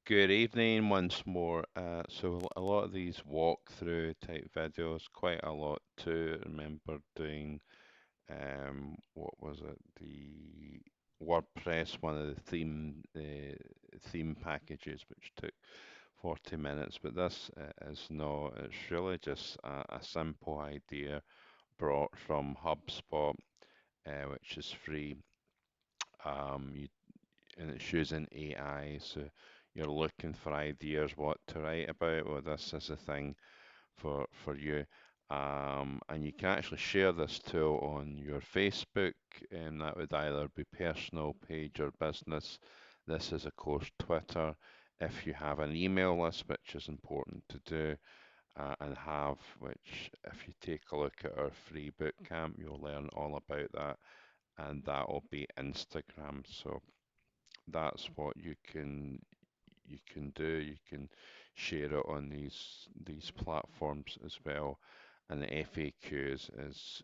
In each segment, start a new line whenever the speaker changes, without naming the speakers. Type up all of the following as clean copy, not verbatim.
Good evening once more. So a lot of these walkthrough type videos, quite a lot too. Remember doing what was it? The WordPress, one of the theme packages, which took 40 minutes. But this is not. It's really just a simple idea brought from HubSpot, which is free. You and it's using AI. So you're looking for ideas what to write about. Well, this is a thing for you. And you can actually share this tool on your Facebook, and that would either be personal page or business. This is, of course, Twitter. If you have an email list, which is important to do, and have, which if you take a look at our free boot camp, you'll learn all about that, and that will be Instagram. So that's what you can do. You can share it on these platforms as well. And the FAQs is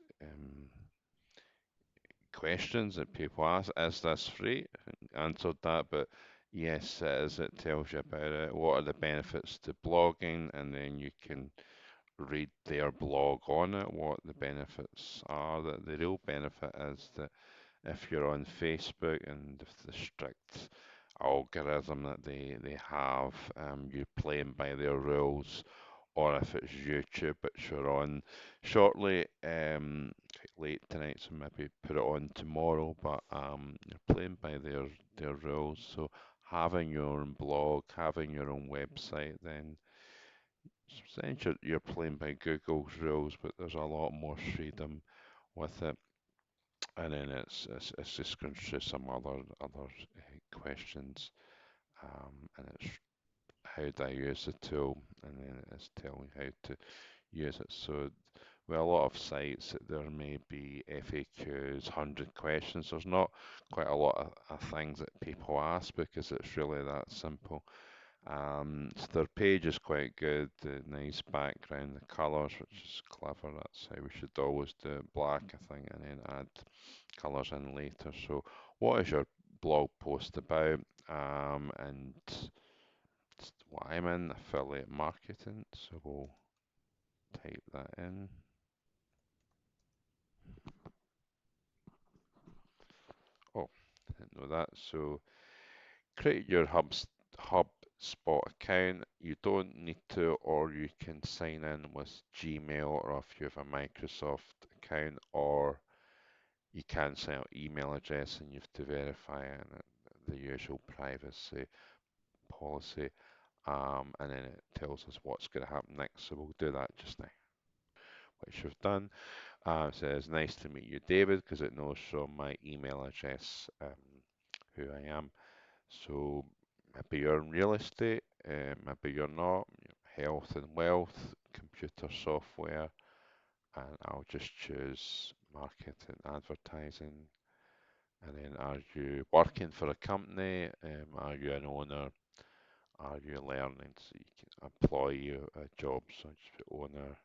questions that people ask. Is this free? Answered that, but yes, it is. It tells you about it. What are the benefits to blogging? And then you can read their blog on it, what the benefits are. That the real benefit is that if you're on Facebook and if the strict algorithm that they have, you playing by their rules, or if it's YouTube, which you're on shortly, late tonight, so maybe put it on tomorrow, but you're playing by their rules. So having your own blog, having your own website, then essentially you're playing by Google's rules, but there's a lot more freedom with it. And then it's just going through some other questions, and it's how do I use the tool, and then it's telling how to use it. So with a lot of sites, there may be FAQs, 100 questions. There's not quite a lot of things that people ask because it's really that simple. So their page is quite good, the nice background, the colours, which is clever. That's how we should always do it, black, I think, and then add colours in later. So, what is your blog post about? And what I'm in, affiliate marketing. So we'll type that in. Oh, didn't know that. So create your HubSpot account. You don't need to, or you can sign in with Gmail, or if you have a Microsoft account, or you can sign up email address and you have to verify it, and the usual privacy policy. And then it tells us what's going to happen next. So we'll do that just now, which we've done. It says, nice to meet you, David, because it knows from my email address who I am. So maybe you're in real estate, maybe you're not, health and wealth, computer software, and I'll just choose marketing, advertising. And then are you working for a company? Are you an owner? Are you learning? So you can employ a job, so just put owner,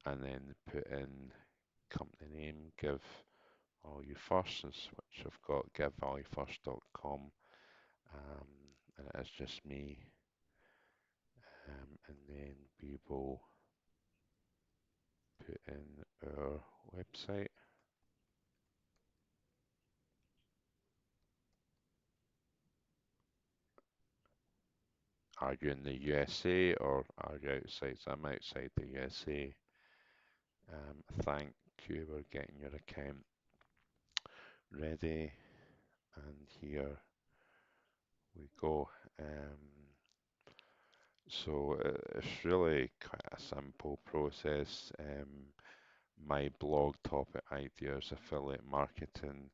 and then put in company name, give value first, which I've got givevaluefirst.com, and it is just me, and then we will put in our website. Are you in the USA or are you outside? So I'm outside the USA. Thank you. We're getting your account ready, and here we go. So it's really quite a simple process. My blog topic ideas, affiliate marketing,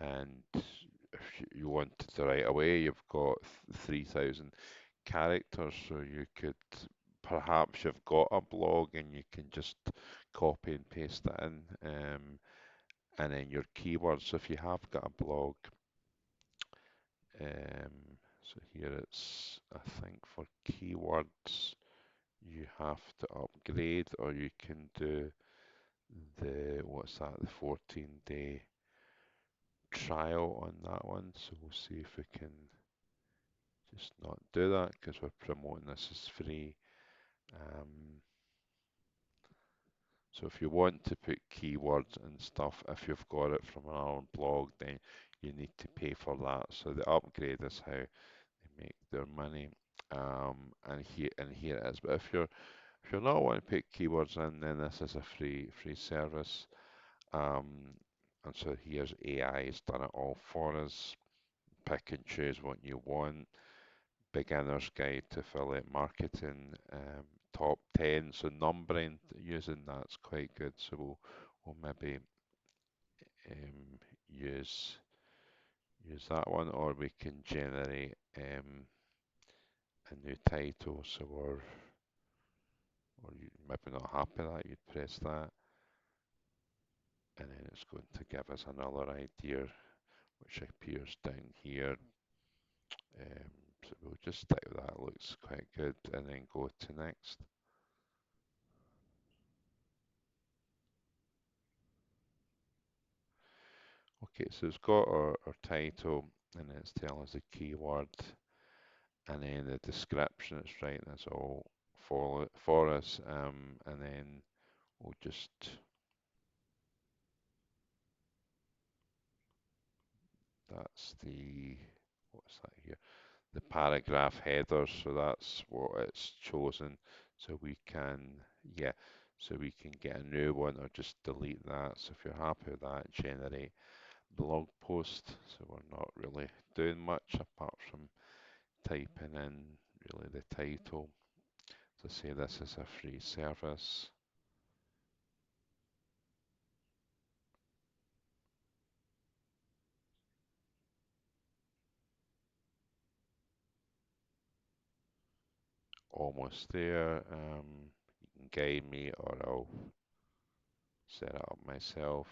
and if you wanted to write away, you've got 3,000 characters, so you could perhaps you've got a blog and you can just copy and paste that in, and then your keywords. So if you have got a blog, so here it's I think for keywords you have to upgrade, or you can do the what's that, the 14-day trial on that one. So we'll see if we can just not do that because we're promoting this as free. Um, so if you want to put keywords and stuff, if you've got it from our own blog, then you need to pay for that. So the upgrade is how they make their money. And here it is. But if you're not wanting to put keywords in, then this is a free service. Um, and so here's AI has done it all for us. Pick and choose what you want. Beginner's Guide to Affiliate Marketing, top 10. So numbering using that's quite good. So we'll maybe um, use use that one, or we can generate a new title. So or you maybe not happy with that, you'd press that, and then it's going to give us another idea, which appears down here. So we'll just stick with that. Looks quite good, and then go to next. Okay, so it's got our title, and then it's telling us the keyword, and then the description. It's writing this all for us, and then we'll just that's the what's that here? The paragraph header. So that's what it's chosen. So we can yeah, so we can get a new one or just delete that. So if you're happy with that, generate blog post. So we're not really doing much apart from typing in really the title to say this is a free service. Almost there. You can guide me or I'll set it up myself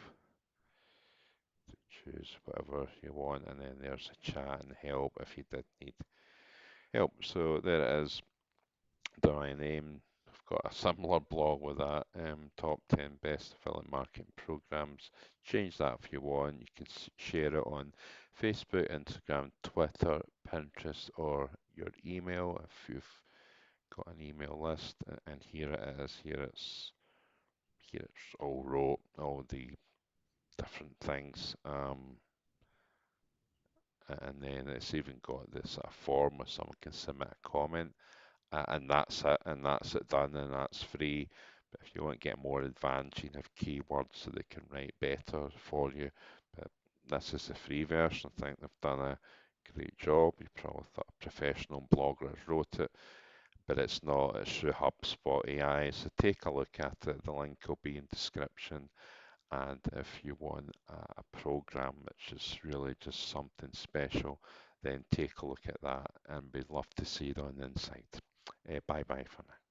to choose whatever you want, and then there's a chat and help if you did need help. So there it is. Under my name, I've got a similar blog with that, top 10 best affiliate marketing programs. Change that if you want. You can share it on Facebook, Instagram, Twitter, Pinterest, or your email if you've got an email list. And here it is. Here it's all wrote, all the different things. And then it's even got this form where someone can submit a comment. And that's it, and that's it done, and that's free. But if you want to get more advanced, you can have keywords so they can write better for you. But this is the free version. I think they've done a great job. You probably thought a professional blogger has wrote it, but it's not. It's through HubSpot AI. So take a look at it. The link will be in description. And if you want a program which is really just something special, then take a look at that, and we'd love to see it on the inside. Bye bye for now.